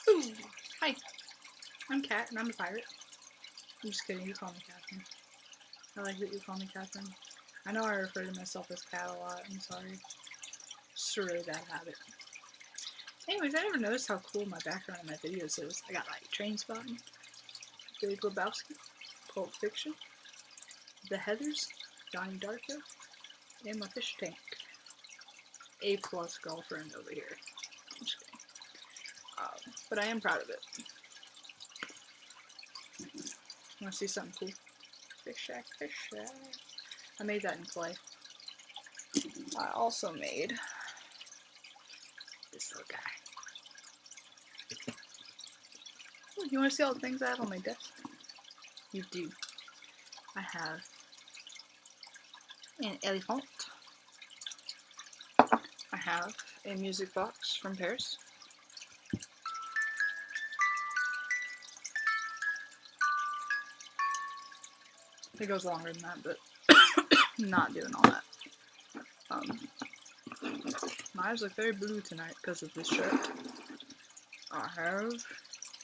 Ooh. Hi, I'm Kat, and I'm a pirate. I'm just kidding, you call me Catherine. I like that you call me Catherine. I know I refer to myself as Kat a lot, I'm sorry. It's a really bad habit. Anyways, I never noticed how cool my background in my videos is. I got like Trainspotting, Big Lebowski, Pulp Fiction, The Heathers, Donnie Darko, and my fish tank. A+ girlfriend over here. I'm just kidding. But I am proud of it. Want to see something cool? Fish shack, fish shack. I made that in clay. I also made this little guy. Oh, you want to see all the things I have on my desk? You do. I have an elephant. I have a music box from Paris. It goes longer than that, but I'm not doing all that. My eyes look very blue tonight because of this shirt. I have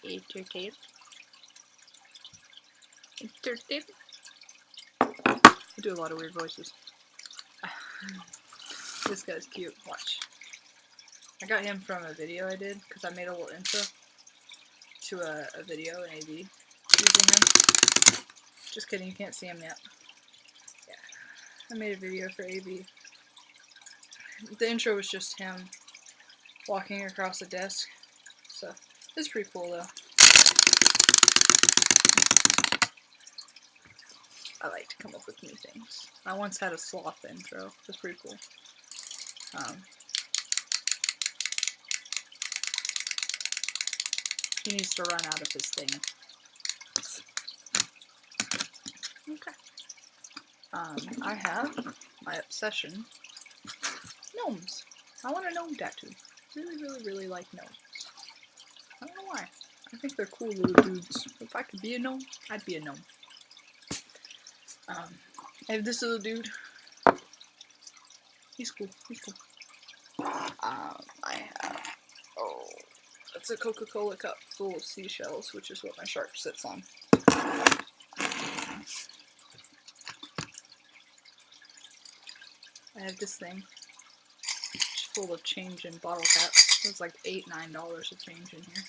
a turtle. I do a lot of weird voices. This guy's cute. Watch. I got him from a video I did because I made a little intro to a video in AV using him. Just kidding, you can't see him yet. Yeah, I made a video for AV. The intro was just him walking across a desk, so it's pretty cool though. I like to come up with new things. I once had a sloth intro. It was pretty cool. He needs to run out of his thing. Okay. I have my obsession. Gnomes. I want a gnome tattoo. Really like gnomes. I don't know why. I think they're cool little dudes. If I could be a gnome, I'd be a gnome. I have this little dude. He's cool. I have, it's a Coca-Cola cup full of seashells, which is what my shark sits on. I have this thing, which is full of change in bottle caps. There's like $8, $9 of change in here.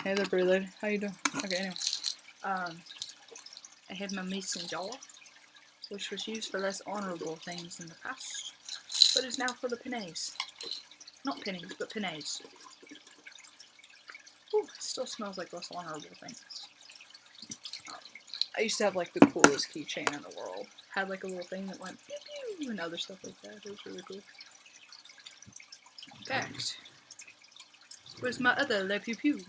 Hey there, brother. How you doing? Okay, anyway. I have my mason jar, which was used for less honorable things in the past, but is now for the pennies. Not pennies, but pennies. Ooh, it still smells like less honorable things. I used to have like the coolest keychain in the world. Had like a little thing that went pew pew and other stuff like that. It was really cool. In fact, where's my other Le Pew Pew?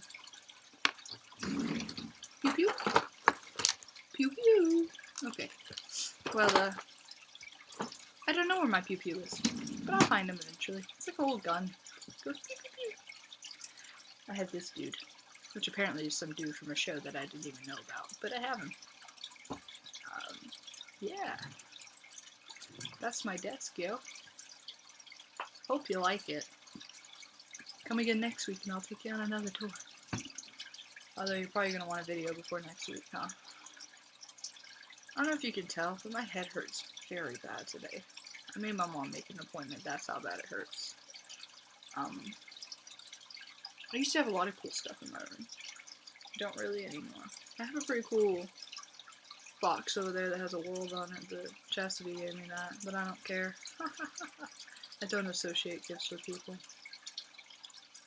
Pew pew? Pew pew. Okay. Well, I don't know where my pew pew is, but I'll find him eventually. It's like a little gun. It goes pew pew pew. I have this dude, which apparently is some dude from a show that I didn't even know about, but I have him. Yeah. That's my desk, yo. Hope you like it. Come again next week and I'll take you on another tour. Although you're probably going to want a video before next week, huh? I don't know if you can tell, but my head hurts very bad today. I made my mom make an appointment, that's how bad it hurts. I used to have a lot of cool stuff in my room. I don't really anymore. I have a pretty cool box over there that has a world on it, but Chastity gave me that, but I don't care. I don't associate gifts with people.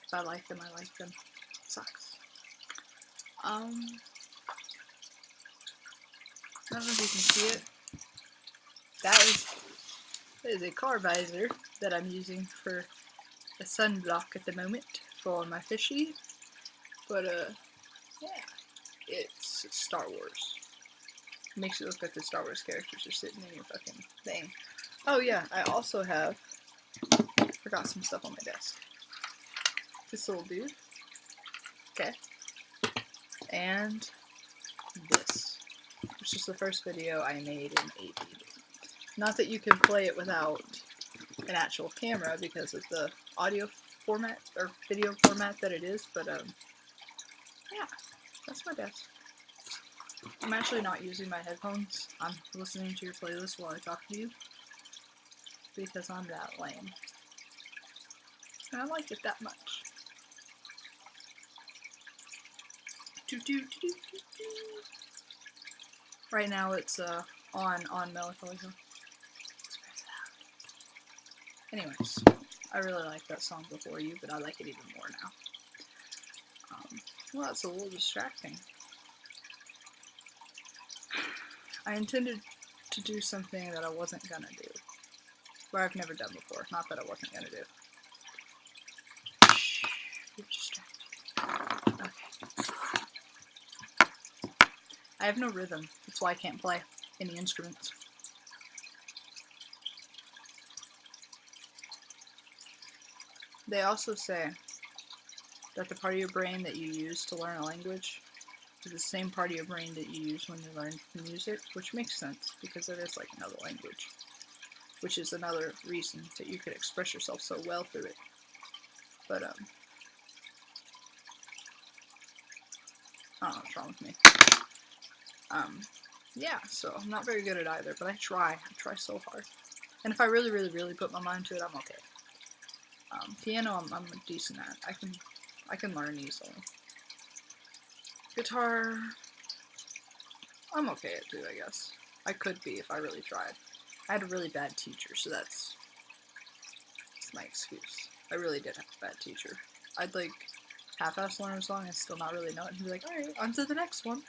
If I like them, I like them. Sucks. I don't know if you can see it. That is a car visor that I'm using for a sunblock at the moment for my fishy. But yeah, it's Star Wars. It makes it look like the Star Wars characters are sitting in your fucking thing. Oh yeah, I also forgot some stuff on my desk. This little dude. Okay. And this. Which is the first video I made in AV. Not that you can play it without an actual camera because of the audio format or video format that it is, but yeah, that's my desk. I'm actually not using my headphones. I'm listening to your playlist while I talk to you because I'm that lame. And I like it that much. Right now it's on Melancholy Hill. Anyways, I really like that song Before You, but I like it even more now. Well, that's a little distracting. I intended to do something that I wasn't gonna do. Or I've never done before. Not that I wasn't gonna do. Shh, you're distracted. Okay. I have no rhythm. That's why I can't play any instruments. They also say that the part of your brain that you use to learn a language is the same part of your brain that you use when you learn music, which makes sense because it is like another language, which is another reason that you could express yourself so well through it. But I don't know what's wrong with me. Yeah, so I'm not very good at either, but I try so hard. And if I really, really, really put my mind to it, I'm okay. Piano, I'm decent at. I can learn easily. Guitar, I'm okay at too, I guess. I could be if I really tried. I had a really bad teacher, so that's my excuse. I really did have a bad teacher. I'd like half-ass learn a song and still not really know it, and be like, alright, on to the next one.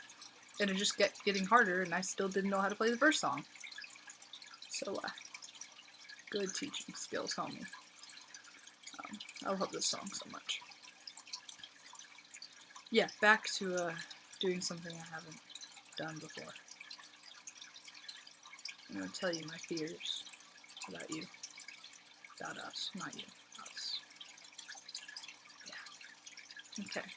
And it just kept getting harder, and I still didn't know how to play the first song. So, good teaching skills, homie. I love this song so much. Yeah, back to doing something I haven't done before. I'm gonna tell you my fears about you. About us, not you. Us. Yeah. Okay.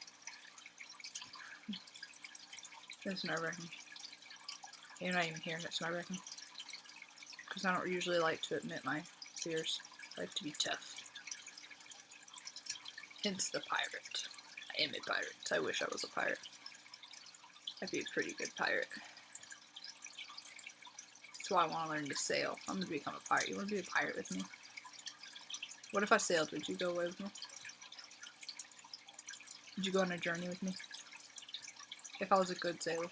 It's nerve-wracking. You're not even here, it's nerve-wracking. Because I don't usually like to admit my fears. I like to be tough. Hence the pirate. I am a pirate. I wish I was a pirate. I'd be a pretty good pirate. That's why I want to learn to sail. I'm going to become a pirate. You want to be a pirate with me? What if I sailed? Would you go away with me? Would you go on a journey with me? If I was a good sailor.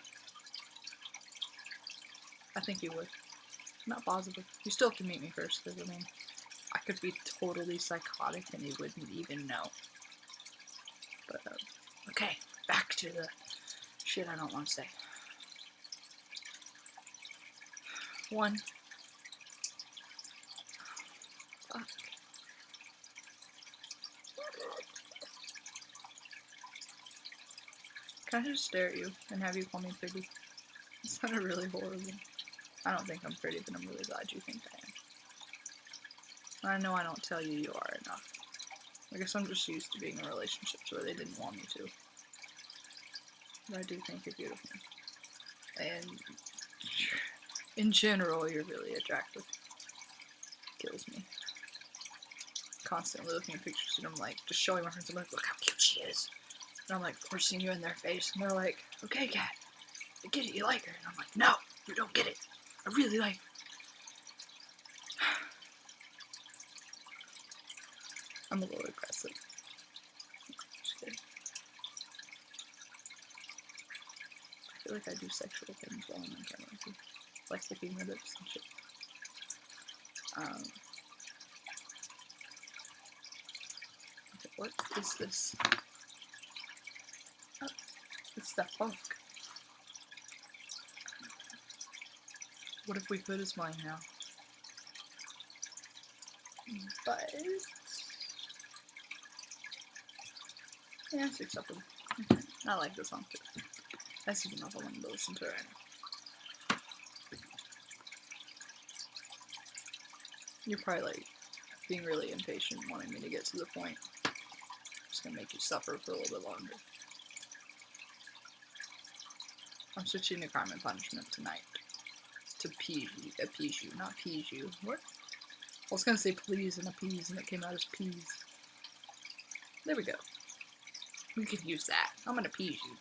I think you would. Not positive. You still have to meet me first, because I mean, I could be totally psychotic and you wouldn't even know. But, okay, back to the shit I don't want to say. 1. Fuck. Can I just stare at you and have you call me pretty? It sounded really horrible. I don't think I'm pretty, but I'm really glad you think I am. I know I don't tell you you are enough. I guess I'm just used to being in relationships where they didn't want me to. But I do think you're beautiful. And in general, you're really attractive. Kills me. Constantly looking at pictures and I'm like, just showing my friends, I'm like, look how cute she is. And I'm like forcing you in their face, and they're like, okay, Kat, I get it, you like her. And I'm like, no, you don't get it. I really like her. I'm a little aggressive. Just kidding. I feel like I do sexual things while I'm on camera with you. Like licking my lips and shit. Okay, what is this? Oh, it's that funk. What if we put his mine now? But yeah, it's acceptable. Okay. I like this song too. That's even if I wanted to listen to it right now. You're probably like being really impatient, wanting me to get to the point. I'm just gonna make you suffer for a little bit longer. I'm switching to Crime and Punishment tonight. To appease you, not appease you. What? I was gonna say please and appease, and it came out as peas. There we go. We could use that. I'm gonna appease you.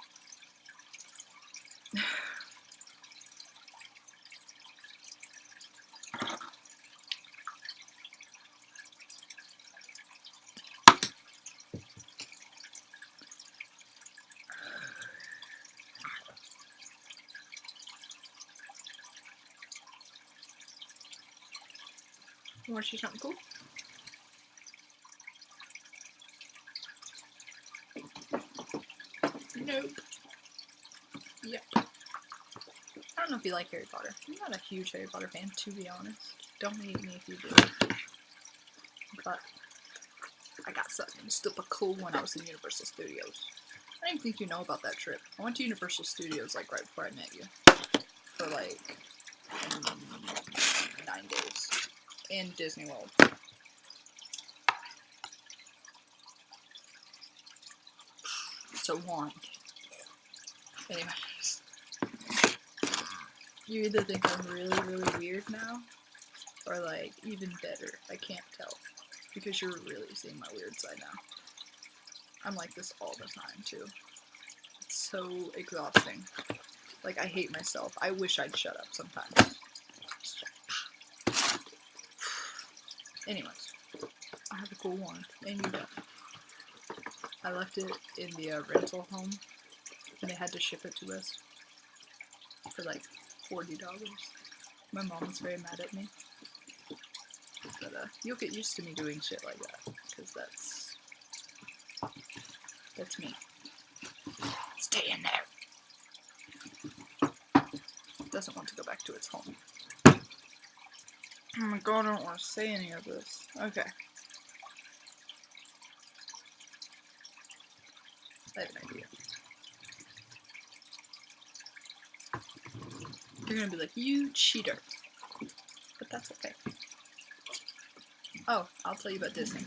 You want to see something cool? Nope. Yep. I don't know if you like Harry Potter. I'm not a huge Harry Potter fan, to be honest. Don't hate me if you do. But I got something super cool when I was in Universal Studios. I didn't think you know about that trip. I went to Universal Studios like right before I met you. For like 9 days. In Disney World. It's a wand. Anyways. You either think I'm really, really weird now, or like, even better. I can't tell. Because you're really seeing my weird side now. I'm like this all the time, too. It's so exhausting. Like, I hate myself. I wish I'd shut up sometimes. Anyways. I have a cool wand, and you don't. I left it in the rental home, and they had to ship it to us for like $40. My mom was very mad at me. But you'll get used to me doing shit like that, because that's me. Stay in there. Doesn't want to go back to its home. Oh my god, I don't want to say any of this. Okay. I have an idea. You're gonna be like, you cheater. But that's okay. Oh, I'll tell you about Disney.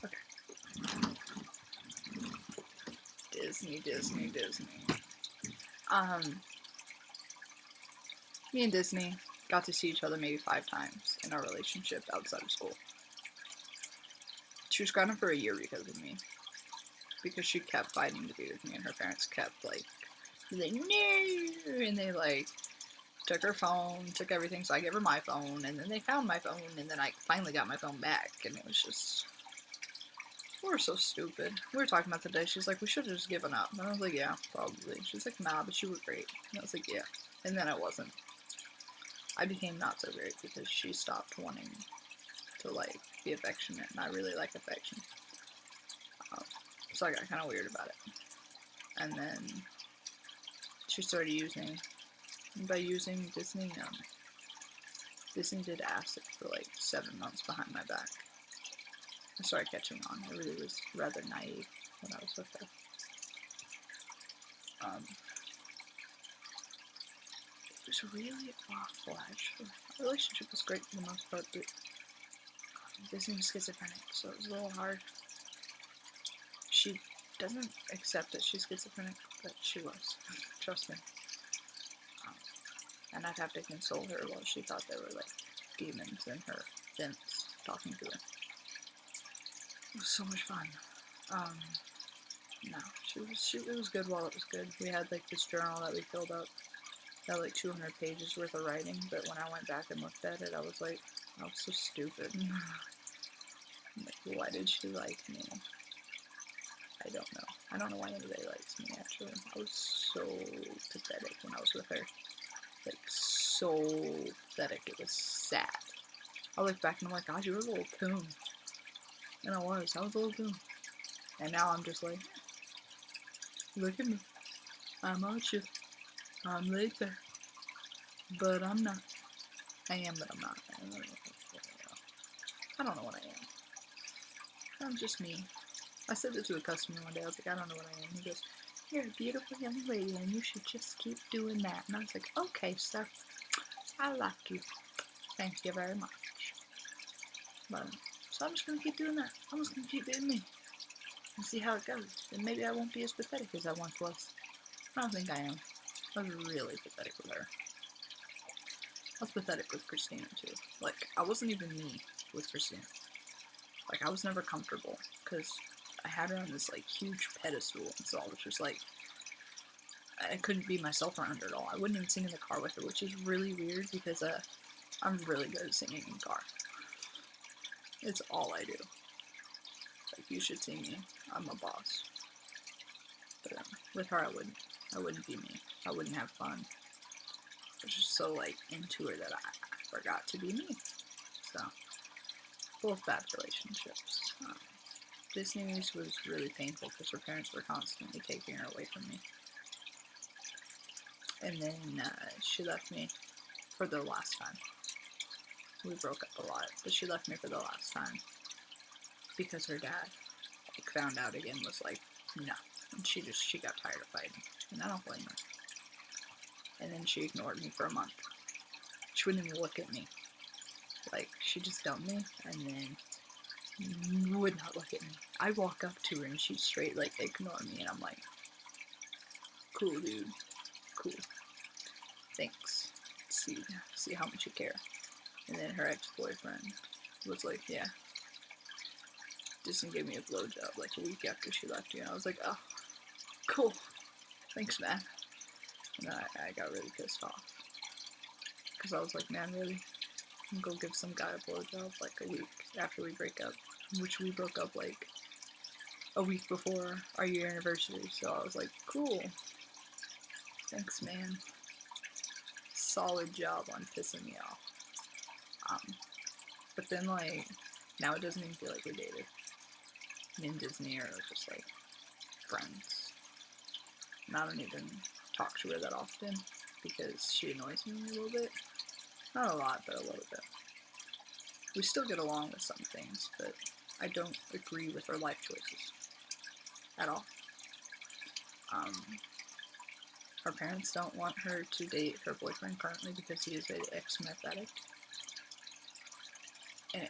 Okay. Disney. Me and Disney got to see each other maybe 5 times in our relationship outside of school. She was gone for a year because of me. Because she kept fighting to be with me, and her parents kept, like, no! And they, like, took her phone, took everything, so I gave her my phone, and then they found my phone, and then I finally got my phone back, and it was just... We were so stupid. We were talking about the day, she's like, we should have just given up. And I was like, yeah, probably. She's like, nah, but you were great. And I was like, yeah. And then I wasn't. I became not so great because she stopped wanting to, like, be affectionate, and I really like affection. So I got kind of weird about it. And then she started using, and by using Disney, Disney did acid for like 7 months behind my back. I started catching on. I really was rather naive when I was with her. It was really awful, actually. Our relationship was great for the most part, but Disney was schizophrenic, so it was a little hard. She doesn't accept that she's schizophrenic, but she was. Trust me. And I'd have to console her while she thought there were, like, demons in her vents talking to her. It was so much fun. No, it was good while it was good. We had, like, this journal that we filled up. That had, like, 200 pages worth of writing, but when I went back and looked at it, I was like, I was so stupid. Like, why did she like me? I don't know. I don't know why anybody likes me, actually. I was so pathetic when I was with her. Like, so pathetic. It was sad. I look back and I'm like, God, you were a little coon. And I was a little coon. And now I'm just like, look at me. I'm Archie. I'm laid there. But I'm not. I am, but I'm not. I don't know what I am. I'm just me. I said it to a customer one day. I was like, I don't know what I am. He goes, you're a beautiful young lady and you should just keep doing that. And I was like, okay, sir. I like you. Thank you very much. But, so I'm just going to keep doing that. I'm just going to keep being me. and see how it goes. And maybe I won't be as pathetic as I once was. I don't think I am. I was really pathetic with her. I was pathetic with Christina too. Like, I wasn't even me with Christina. Like, I was never comfortable, because I had her on this, like, huge pedestal, and so I was just, like, I couldn't be myself around her at all. I wouldn't even sing in the car with her, which is really weird, because, I'm really good at singing in the car. It's all I do. Like, you should see me. I'm a boss. But, with her, I wouldn't be me. I wouldn't have fun. I was just so, like, into her that I forgot to be me. So, both bad relationships. Disney's was really painful because her parents were constantly taking her away from me. And then she left me for the last time. We broke up a lot, but she left me for the last time because her dad, like, found out again, was like, no. And she got tired of fighting. And I don't blame her. And then she ignored me for a month. She wouldn't even look at me. Like, she just dumped me, and then would not look at me. I walk up to her, and she'd straight, like, ignore me, and I'm like, cool, dude. Cool. Thanks. See how much you care. And then her ex-boyfriend was like, yeah. Disney gave me a blowjob, like, a week after she left you, and I was like, oh, cool. Thanks, man. And then I got really pissed off. Because I was like, man, really? Go give some guy a blowjob, like, a week after we break up. Which we broke up, like, a week before our year anniversary. So I was like, cool. Thanks, man. Solid job on pissing me off. But then, like, now it doesn't even feel like we dated. Me and Disney are just, like, friends. And I don't even talk to her that often because she annoys me a little bit. Not a lot, but a little bit. We still get along with some things, but I don't agree with her life choices. At all. Her parents don't want her to date her boyfriend currently because he is an ex-meth addict. And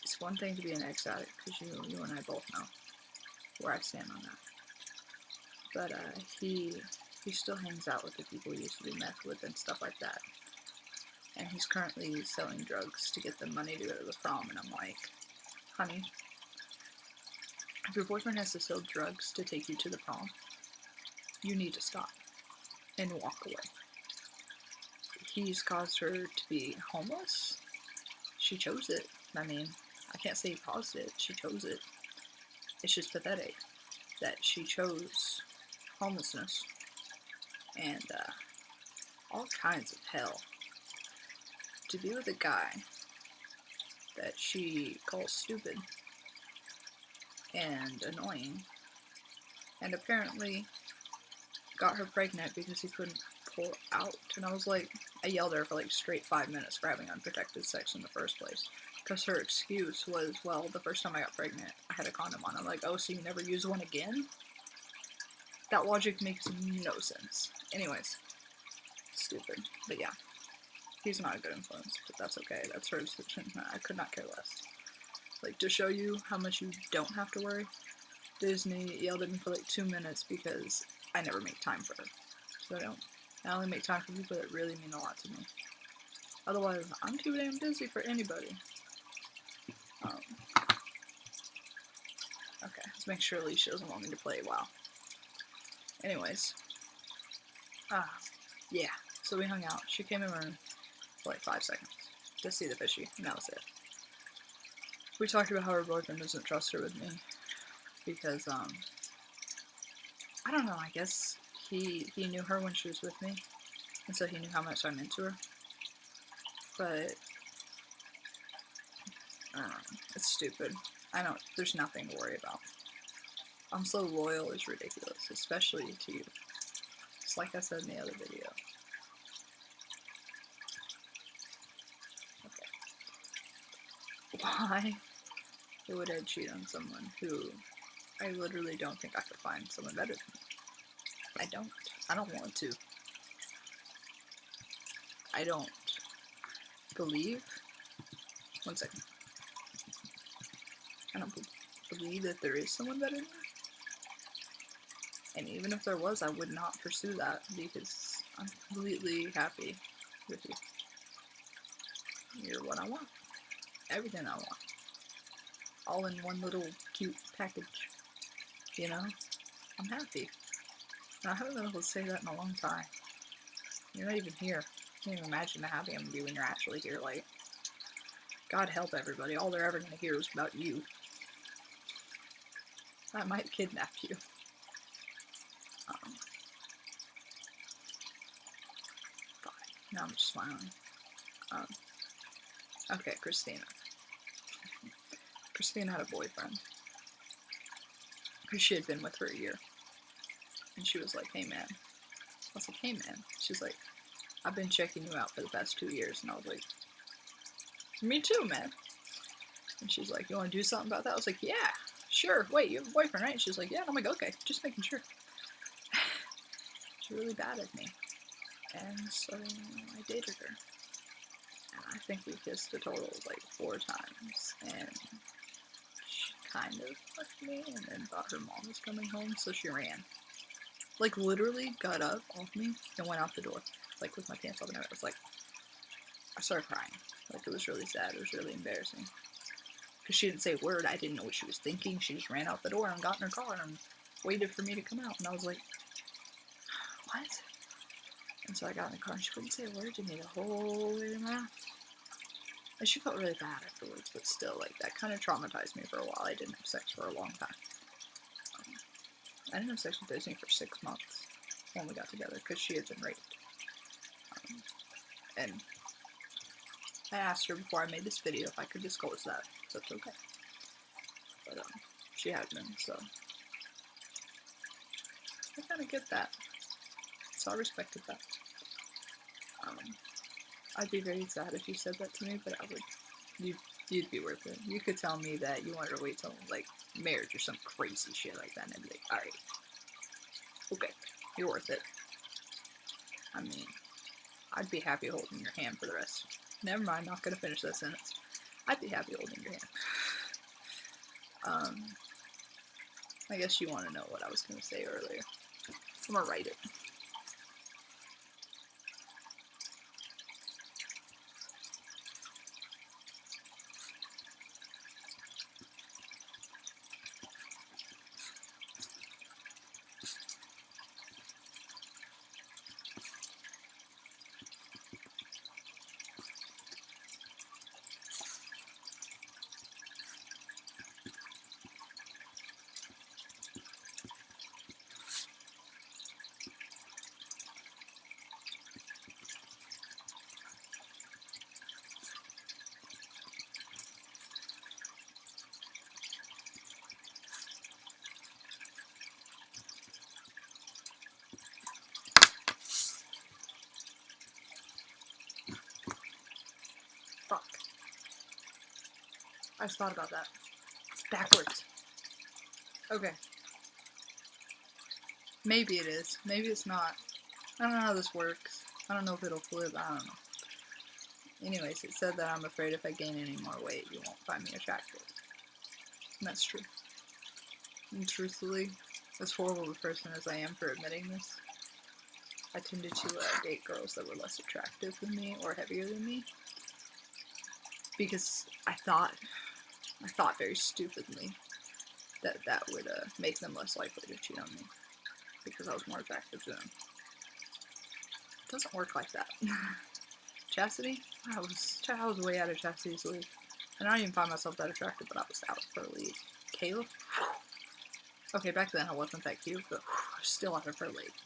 it's one thing to be an ex-addict, because you and I both know where I stand on that. But he still hangs out with the people he used to do meth with and stuff like that. And he's currently selling drugs to get the money to go to the prom, and I'm like, honey, if your boyfriend has to sell drugs to take you to the prom, you need to stop and walk away. He's caused her to be homeless. She chose it. I mean, I can't say he caused it. She chose it. It's just pathetic that she chose homelessness and all kinds of hell to be with a guy that she calls stupid and annoying, and apparently got her pregnant because he couldn't pull out. And I was like, I yelled at her for like straight 5 minutes for having unprotected sex in the first place. Because her excuse was, well, the first time I got pregnant, I had a condom on. I'm like, oh, so you never use one again? That logic makes no sense. Anyways, stupid. But yeah, he's not a good influence, but that's okay. That's her decision. I could not care less. Like, to show you how much you don't have to worry, Disney yelled at me for like 2 minutes because I never make time for her. So I only make time for people that really mean a lot to me. Otherwise, I'm too damn busy for anybody. Okay, let's make sure Alicia doesn't want me to play WoW. Anyways. Yeah. So we hung out. She came in my room for like 5 seconds to see the fishy, and that was it. We talked about how her boyfriend doesn't trust her with me because, I don't know, I guess he knew her when she was with me, and so he knew how much I'm into her. But I don't know, it's stupid. There's nothing to worry about. I'm so loyal, it's ridiculous, especially to you. Just like I said in the other video. Okay. Why would I cheat on someone who I literally don't think I could find someone better than me? I don't want to. I don't believe. One second. I don't believe that there is someone better than me. And even if there was, I would not pursue that because I'm completely happy with you. You're what I want. Everything I want. All in one little cute package. You know? I'm happy. And I haven't been able to say that in a long time. You're not even here. I can't even imagine how happy I'm gonna be when you're actually here. Like, God help everybody. All they're ever gonna hear is about you. I might kidnap you. Fine. Now I'm just smiling. Okay, Christina. Christina had a boyfriend. Because she had been with for a year. And she was like, hey man. I was like, hey man. She's like, I've been checking you out for the past 2 years. And I was like, me too, man. And she's like, you want to do something about that? I was like, yeah, sure. Wait, you have a boyfriend, right? And she's like, yeah. And I'm like, okay, just making sure. She's really bad at me. And so I dated her. And I think we kissed a total of like 4 times. And she kind of left me and then thought her mom was coming home, so she ran. Like, literally got up off me and went out the door. Like, with my pants off and everything. It was like, I started crying. Like, it was really sad. It was really embarrassing. Because she didn't say a word. I didn't know what she was thinking. She just ran out the door and got in her car and waited for me to come out. And I was like, what? And so I got in the car and she wouldn't say a word to me the whole way to my house. And she felt really bad afterwards, but still, like, that kind of traumatized me for a while. I didn't have sex for a long time. I didn't have sex with Disney for 6 months when we got together because she had been raped. And I asked her before I made this video if I could disclose that. So it's okay. But she had been, so I kind of get that. So I respected that. I'd be very sad if you said that to me, but I would. You'd be worth it. You could tell me that you wanted to wait till like marriage or some crazy shit like that, and I'd be like, all right, okay, you're worth it. I mean, I'd be happy holding your hand for the rest. Never mind, not gonna finish that sentence. I'd be happy holding your hand. I guess you want to know what I was gonna say earlier. I'm gonna write it. Fuck. I just thought about that. It's backwards. Okay. Maybe it is. Maybe it's not. I don't know how this works. I don't know if it'll flip. I don't know. Anyways, it said that I'm afraid if I gain any more weight, you won't find me attractive. And that's true. And truthfully, as horrible a person as I am for admitting this, I tended to date girls that were less attractive than me or heavier than me. Because I thought very stupidly that that would make them less likely to cheat on me. Because I was more attractive to them. It doesn't work like that. Chastity? I was way out of Chastity's league. And I don't even find myself that attractive, but I was out of her league. Caleb? Okay, back then I wasn't that cute, but I was still out of her league.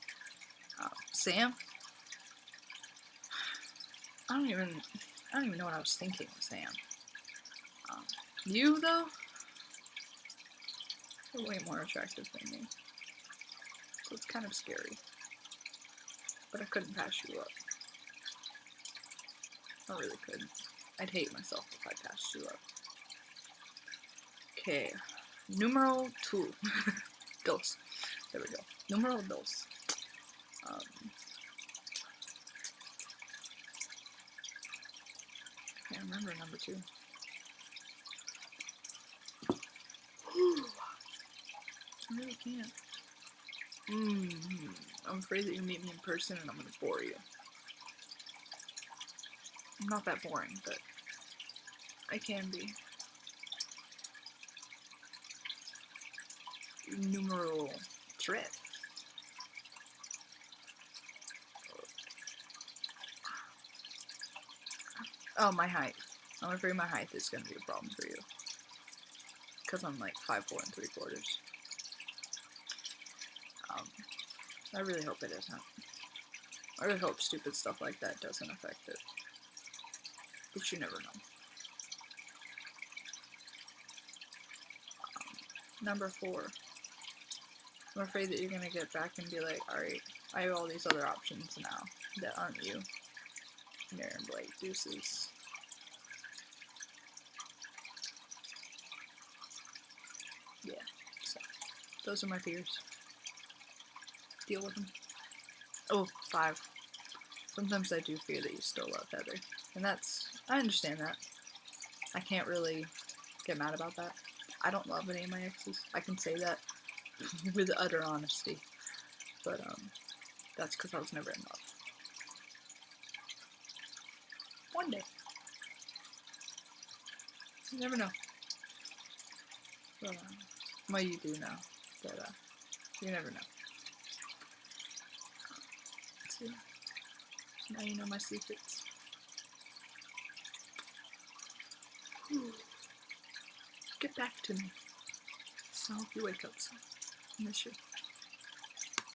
Sam? I don't even know what I was thinking with Sam. You, though? You're way more attractive than me. So it's kind of scary. But I couldn't pass you up. I really couldn't. I'd hate myself if I passed you up. Okay. Numero 2. Dos. There we go. Numero 2. I can't remember number 2. I really can't. I'm afraid that you meet me in person and I'm gonna bore you. I'm not that boring, but I can be. Numero threat. Oh, my height. I'm afraid my height is gonna be a problem for you. Because I'm like 5'4" 3/4. I really hope it isn't. I really hope stupid stuff like that doesn't affect it. But you never know. Number 4. I'm afraid that you're gonna get back and be like, alright, I have all these other options now that aren't you. And you're gonna be like, deuces. Yeah, so those are my fears. Deal with them. Oh, 5. Sometimes I do fear that you still love Heather. And I understand that. I can't really get mad about that. I don't love any of my exes. I can say that with utter honesty. But, that's because I was never in love. One day. You never know. But, well, you do know. But, you never know. See? Now you know my secrets. Whew. Get back to me. So I hope you wake up soon. I miss you.